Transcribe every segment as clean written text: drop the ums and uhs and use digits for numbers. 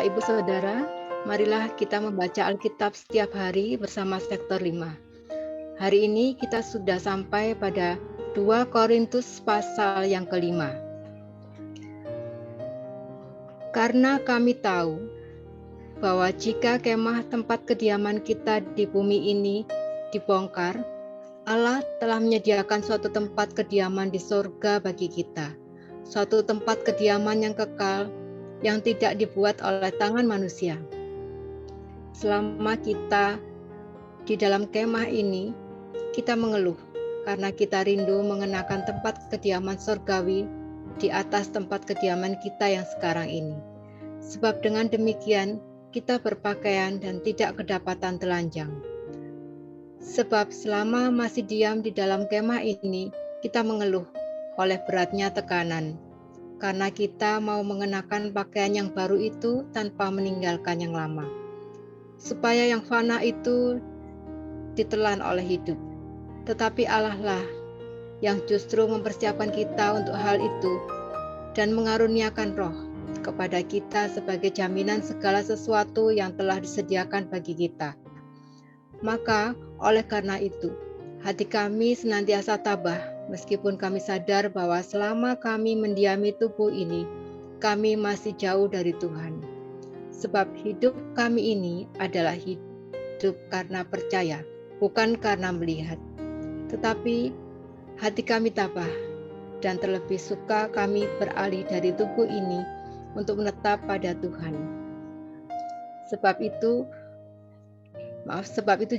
Bapak, Ibu, Saudara, marilah kita membaca Alkitab setiap hari bersama Sektor 5. Hari ini kita sudah sampai pada 2 Korintus pasal yang kelima. Karena kami tahu bahwa jika kemah tempat kediaman kita di bumi ini dibongkar, Allah telah menyediakan suatu tempat kediaman di surga bagi kita, suatu tempat kediaman yang kekal, yang tidak dibuat oleh tangan manusia. Selama kita di dalam kemah ini, kita mengeluh karena kita rindu mengenakan tempat kediaman surgawi di atas tempat kediaman kita yang sekarang ini. Sebab dengan demikian, kita berpakaian dan tidak kedapatan telanjang. Sebab selama masih diam di dalam kemah ini, kita mengeluh oleh beratnya tekanan, karena kita mau mengenakan pakaian yang baru itu tanpa meninggalkan yang lama, supaya yang fana itu ditelan oleh hidup. Tetapi Allah lah yang justru mempersiapkan kita untuk hal itu dan mengaruniakan Roh kepada kita sebagai jaminan segala sesuatu yang telah disediakan bagi kita. Maka oleh karena itu, hati kami senantiasa tabah meskipun kami sadar bahwa selama kami mendiami tubuh ini, kami masih jauh dari Tuhan. Sebab hidup kami ini adalah hidup karena percaya, bukan karena melihat. Tetapi hati kami tabah, dan terlebih suka kami beralih dari tubuh ini untuk menetap pada Tuhan. Sebab itu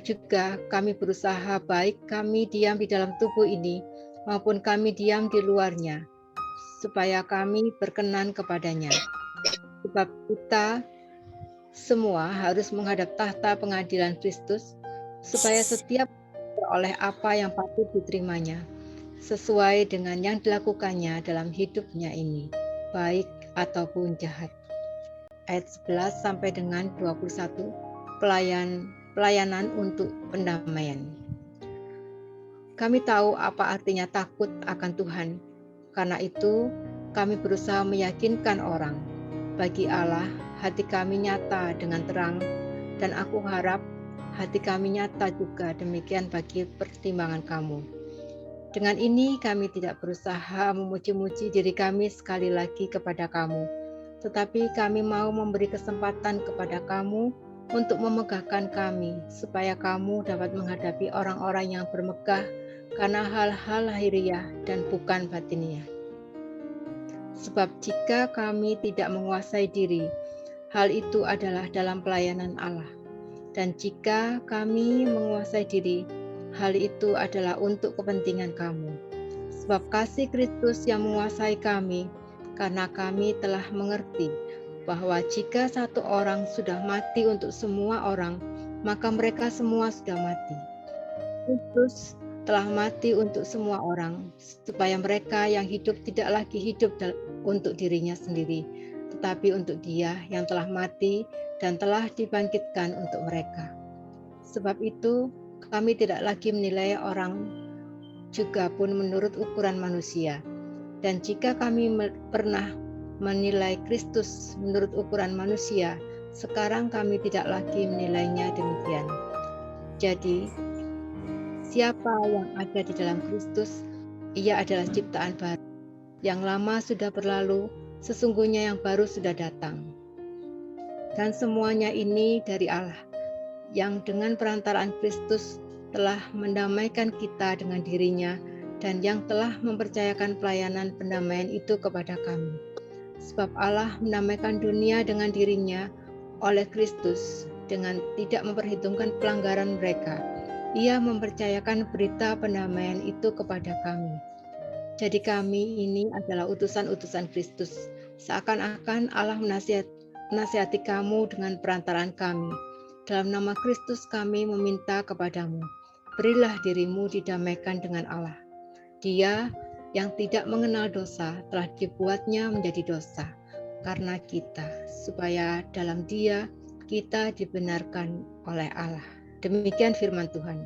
juga kami berusaha baik kami diam di dalam tubuh ini maupun kami diam di luarnya, supaya kami berkenan kepadanya. Sebab kita semua harus menghadap tahta pengadilan Kristus, supaya setiap beroleh apa yang patut diterimanya, sesuai dengan yang dilakukannya dalam hidupnya ini, baik ataupun jahat. Ayat 11 sampai dengan 21, pelayanan untuk pendamaian. Kami tahu apa artinya takut akan Tuhan. Karena itu, kami berusaha meyakinkan orang. Bagi Allah, hati kami nyata dengan terang, dan aku harap hati kami nyata juga demikian bagi pertimbangan kamu. Dengan ini kami tidak berusaha memuji-muji diri kami sekali lagi kepada kamu, tetapi kami mau memberi kesempatan kepada kamu untuk memegahkan kami, supaya kamu dapat menghadapi orang-orang yang bermegah karena hal-hal lahiriah dan bukan batiniah. Sebab jika kami tidak menguasai diri, hal itu adalah dalam pelayanan Allah. Dan jika kami menguasai diri, hal itu adalah untuk kepentingan kamu. Sebab kasih Kristus yang menguasai kami, karena kami telah mengerti bahwa jika satu orang sudah mati untuk semua orang, maka mereka semua sudah mati. Kristus telah mati untuk semua orang, supaya mereka yang hidup tidak lagi hidup untuk dirinya sendiri, tetapi untuk Dia yang telah mati dan telah dibangkitkan untuk mereka. Sebab itu, kami tidak lagi menilai orang juga pun menurut ukuran manusia. Dan jika kami pernah menilai Kristus menurut ukuran manusia, sekarang kami tidak lagi menilainya demikian. Jadi, siapa yang ada di dalam Kristus, ia adalah ciptaan baru. Yang lama sudah berlalu, sesungguhnya yang baru sudah datang. Dan semuanya ini dari Allah, yang dengan perantaraan Kristus telah mendamaikan kita dengan dirinya, dan yang telah mempercayakan pelayanan pendamaian itu kepada kami. Sebab Allah mendamaikan dunia dengan dirinya oleh Kristus, dengan tidak memperhitungkan pelanggaran mereka. Ia mempercayakan berita pendamaian itu kepada kami. Jadi kami ini adalah utusan-utusan Kristus, seakan-akan Allah menasihati kamu dengan perantaraan kami. Dalam nama Kristus kami meminta kepadamu, berilah dirimu didamaikan dengan Allah. Dia yang tidak mengenal dosa telah dibuatnya menjadi dosa karena kita, supaya dalam Dia kita dibenarkan oleh Allah. Demikian firman Tuhan.